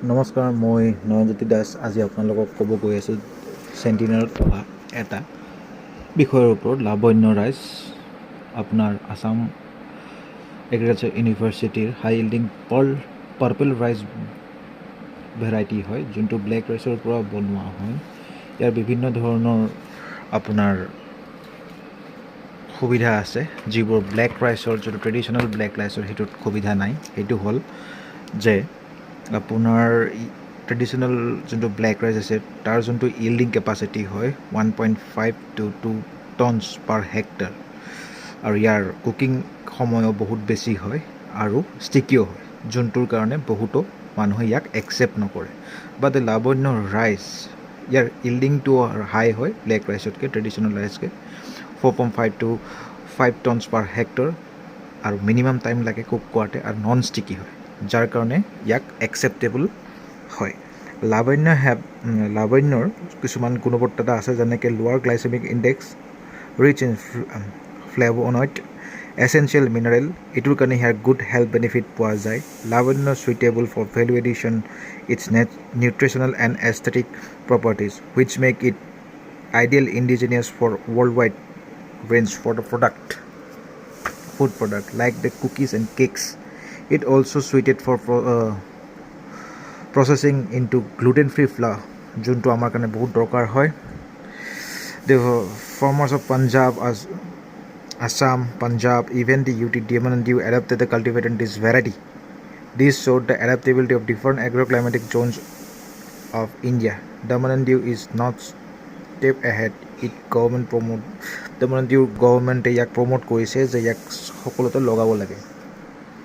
নমস্কাৰ, মই নয়নজ্যোতি দাস। আজি আপোনালোকক ক'ব গৈ আছোঁ চেণ্টিনেলত অহা এটা বিষয়ৰ ওপৰত। লাবণ্য ৰাইচ আপোনাৰ আছাম এগ্ৰিকালচাৰ ইউনিভাৰ্চিটিৰ হাই ইল্ডিং পাৰ্পল ৰাইচ ভেৰাইটি হয়, যোনটো ব্লেক ৰাইচৰ পৰা বনোৱা হয়। ইয়াৰ বিভিন্ন ধৰণৰ আপোনাৰ সুবিধা আছে, যিবোৰ ব্লেক ৰাইচৰ যোনটো ট্ৰেডিশ্যনেল ব্লেক ৰাইচৰ সেইটোত সুবিধা নাই। সেইটো হ'ল যে আপোনাৰ ট্ৰেডিশ্যনেল যোনটো ব্লেক ৰাইচ আছে তাৰ যোনটো ইল্ডিং কেপাচিটি হয় 1.5 to 2 টনছ পাৰ হেক্টৰ, আৰু ইয়াৰ কুকিং সময়ো বহুত বেছি হয় আৰু ষ্টিকিও হয়, যোনটোৰ কাৰণে বহুতো মানুহে ইয়াক একচেপ্ট নকৰে। বাট লাবণ্য ৰাইচ ইয়াৰ ইল্ডিংটো হাই হয় ব্লেক ৰাইচতকৈ, ট্ৰেডিশ্যনেল ৰাইচকৈ 4.5 to 5 টনছ পাৰ হেক্টৰ, আৰু মিনিমাম টাইম লাগে কুক কৰাতে, আৰু নন ষ্টিকি হয়, যাৰ কাৰণে ইয়াক একচেপ্টেবল হয়। লাবণ্যৰ কিছুমান গুণবত্তা আছে, যেনেকৈ lower glycemic index, rich in flavonoid, essential mineral, এইটোৰ কাৰণে ইয়াৰ গুড হেল্থ বেনিফিট পোৱা যায়। Labanya suitable for value addition, its nutritional and aesthetic properties which make it ideal indigenous for world wide range for the food product like the cookies and cakes. It also suited for processing into gluten-free flour, যোনটো আমাৰ কাৰণে বহুত দৰকাৰ হয়। The farmers of Punjab, Assam, Punjab, even the UT Daman and Diu adapted the cultivated this variety. This showed the adaptability of different agroclimatic zones of India. Daman and Diu is not step ahead. Daman and Diu গভৰ্ণমেণ্টে ইয়াক promote কৰিছে যে ইয়াক সকলোতে লগাব লাগে।